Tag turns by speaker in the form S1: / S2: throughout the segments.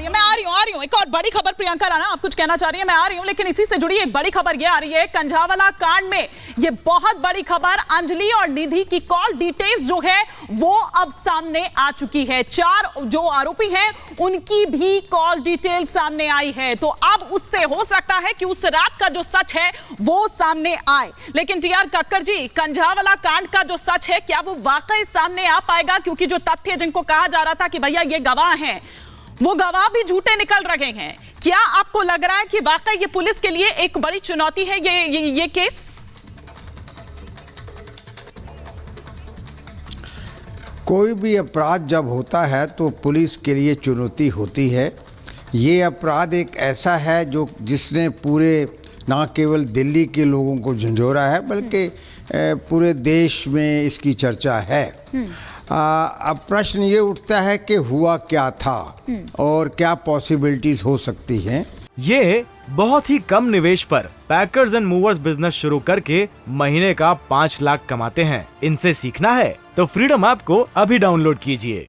S1: रही है, मैं आ रही हूँ। एक और बड़ी खबर, प्रियंका राणा आप कुछ कहना चाह रही है, मैं आ रही हूँ, लेकिन इसी से जुड़ी एक बड़ी खबर ये आ रही है कंझावाला कांड में। ये बहुत बड़ी खबर, अंजलि और निधि की कॉल डिटेल्स जो है वो अब सामने आ चुकी है। 4 जो आरोपी हैं उनकी भी कॉल डिटेल सामने आई है। तो अब उससे हो सकता है कि उस रात का जो सच है वो सामने आए। लेकिन टीआर कक्कर जी, कंझावाला कांड का जो सच है क्या वो वाकई सामने आ पाएगा? क्योंकि जो तथ्य जिनको कहा जा रहा था कि भैया ये गवाह हैं, वो गवाह भी झूठे निकल रहे हैं। क्या आपको लग रहा है कि वाकई ये पुलिस के लिए एक बड़ी चुनौती है ये केस?
S2: कोई भी अपराध जब होता है तो पुलिस के लिए चुनौती होती है। ये अपराध एक ऐसा है जो जिसने पूरे ना केवल दिल्ली के लोगों को झंझोरा है बल्कि पूरे देश में इसकी चर्चा है। अब प्रश्न ये उठता है कि हुआ क्या था और क्या पॉसिबिलिटीज हो सकती हैं।
S3: ये बहुत ही कम निवेश पर पैकर्स एंड मूवर्स बिजनेस शुरू करके महीने का 5 लाख कमाते हैं। इनसे सीखना है तो फ्रीडम ऐप को अभी डाउनलोड कीजिए।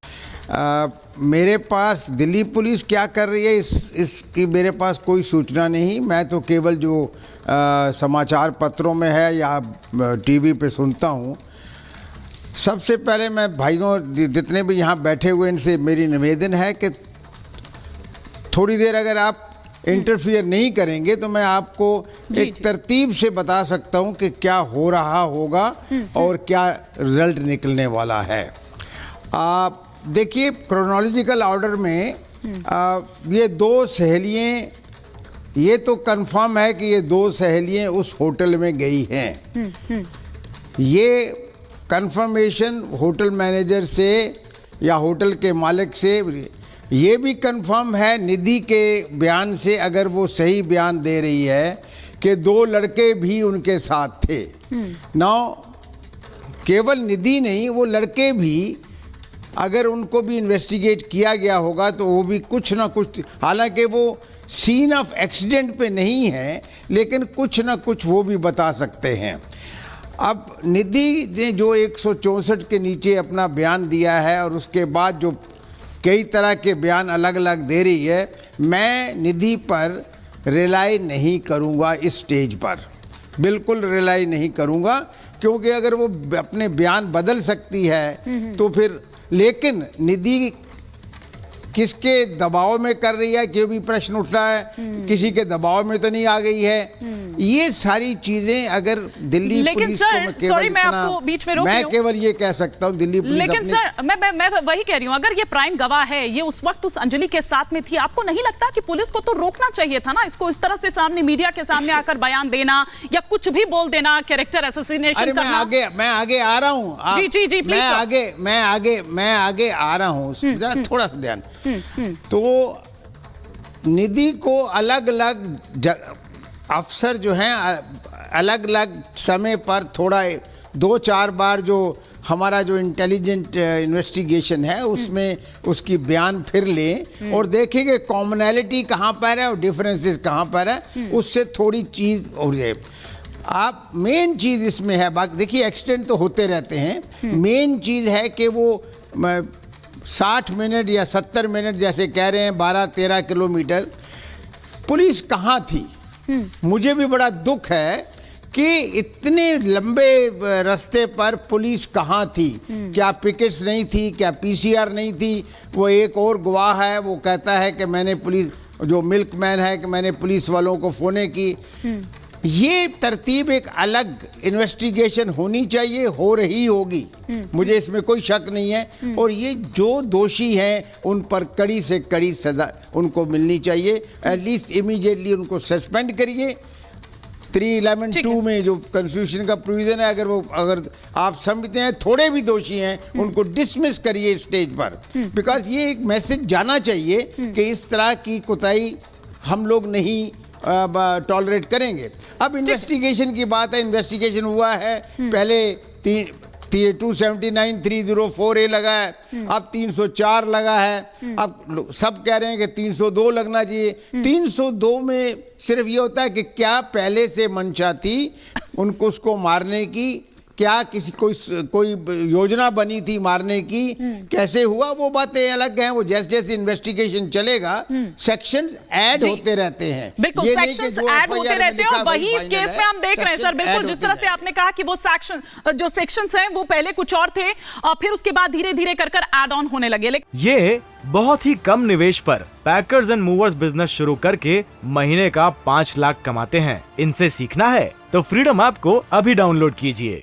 S2: मेरे पास दिल्ली पुलिस क्या कर रही है इसकी मेरे पास कोई सूचना नहीं। मैं तो केवल जो समाचार पत्रों में है या टीवी पे सुनता हूँ। सबसे पहले मैं भाइयों जितने भी यहाँ बैठे हुए इनसे मेरी निवेदन है कि थोड़ी देर अगर आप इंटरफियर नहीं करेंगे तो मैं आपको एक तरतीब से बता सकता हूँ कि क्या हो रहा होगा और क्या रिजल्ट निकलने वाला है। आप देखिए क्रोनोलॉजिकल ऑर्डर में ये 2 सहेलियाँ, ये तो कंफर्म है कि ये 2 सहेलियाँ उस होटल में गई हैं। ये कंफर्मेशन होटल मैनेजर से या होटल के मालिक से, ये भी कंफर्म है निधि के बयान से, अगर वो सही बयान दे रही है कि 2 लड़के भी उनके साथ थे। नाउ केवल निधि नहीं, वो लड़के भी अगर उनको भी इन्वेस्टिगेट किया गया होगा तो वो भी कुछ ना कुछ, हालांकि वो सीन ऑफ एक्सीडेंट पे नहीं है लेकिन कुछ ना कुछ वो भी बता सकते हैं। अब निधि ने जो 164 के नीचे अपना बयान दिया है और उसके बाद जो कई तरह के बयान अलग अलग दे रही है, मैं निधि पर रिलाई नहीं करूंगा। इस स्टेज पर बिल्कुल रिलाई नहीं करूंगा, क्योंकि अगर वो अपने बयान बदल सकती है तो फिर, लेकिन निधि किसके दबाव में कर रही है कि भी प्रश्न उठ रहा है, किसी के दबाव में तो नहीं आ गई है। ये सारी चीजें अगर दिल्ली पुलिस को,
S1: सॉरी मैं आपको बीच में रोक रही हूं,
S2: मैं केवल ये कह सकता हूं दिल्ली पुलिस,
S1: लेकिन सर मैं वही कह रही हूं, अगर ये प्राइम गवाह है, ये उस वक्त उस अंजलि के साथ में थी, आपको नहीं लगता कि पुलिस को तो रोकना चाहिए था ना इसको, इस तरह से सामने मीडिया के सामने आकर बयान देना या कुछ भी बोल देना, कैरेक्टर असैसिनेशन करना?
S2: मैं आगे आ रहा हूं।
S1: जी प्लीज।
S2: मैं आगे आ रहा हूं, थोड़ा सा ध्यान। तो निधि को अलग अलग अफसर जो हैं अलग अलग समय पर थोड़ा 2-4 बार जो हमारा जो इंटेलिजेंट इन्वेस्टिगेशन है उसमें उसकी बयान फिर लें और देखेंगे कॉमनैलिटी कहाँ पर है और डिफरेंसेस कहाँ पर है, उससे थोड़ी चीज़ हो जाए। आप मेन चीज़ इसमें है, बाकी देखिए एक्सीडेंट तो होते रहते हैं, मेन चीज़ है कि वो 60 मिनट या 70 मिनट जैसे कह रहे हैं 12-13 किलोमीटर पुलिस कहाँ थी। मुझे भी बड़ा दुख है कि इतने लंबे रास्ते पर पुलिस कहाँ थी। क्या पिकेट्स नहीं थी, क्या पीसीआर नहीं थी? वो एक और गवाह है, वो कहता है कि मैंने पुलिस, जो मिल्कमैन है, कि मैंने पुलिस वालों को फ़ोने की। ये तरतीब एक अलग इन्वेस्टिगेशन होनी चाहिए, हो रही होगी, मुझे इसमें कोई शक नहीं है। और ये जो दोषी हैं उन पर कड़ी से कड़ी सजा उनको मिलनी चाहिए, एटलीस्ट इमीडिएटली उनको सस्पेंड करिए। 311(2) में जो कॉन्स्टिट्यूशन का प्रोविजन है, अगर आप समझते हैं थोड़े भी दोषी हैं उनको डिसमिस करिए स्टेज पर, बिकॉज ये एक मैसेज जाना चाहिए कि इस तरह की कोताही हम लोग नहीं टॉलरेट करेंगे। अब इन्वेस्टिगेशन की बात है, इन्वेस्टिगेशन हुआ है, पहले 279 304A लगा है, अब 304 लगा है, अब सब कह रहे हैं कि 302 लगना चाहिए। 302 में सिर्फ ये होता है कि क्या पहले से मंशा थी उनको उसको मारने की, क्या किसी कोई योजना बनी थी मारने की, कैसे हुआ, वो बातें अलग हैं। वो जैसे जैसे इन्वेस्टिगेशन चलेगा सेक्शंस ऐड होते रहते हैं।
S1: बिल्कुल,
S2: ये नहीं कि
S1: सेक्शंस
S2: जो
S1: ऐड होते
S2: FIR में
S1: रहते हैं
S2: लिखा
S1: और
S2: वही
S1: वही इस
S2: final
S1: केस
S2: है,
S1: में हम देख रहे हैं सर।
S2: section
S1: बिल्कुल,
S2: add
S1: जिस
S2: होते
S1: तरह से
S2: हैं।
S1: आपने कहा कि वो जो सेक्शंस हैं वो पहले कुछ और थे और फिर उसके बाद धीरे धीरे कर ऐड ऑन होने लगे। लेकिन
S3: ये बहुत ही कम निवेश पर पैकर्स एंड मूवर्स बिजनेस शुरू करके महीने का 5 लाख कमाते हैं। इनसे सीखना है तो फ्रीडम ऐप को अभी डाउनलोड कीजिए।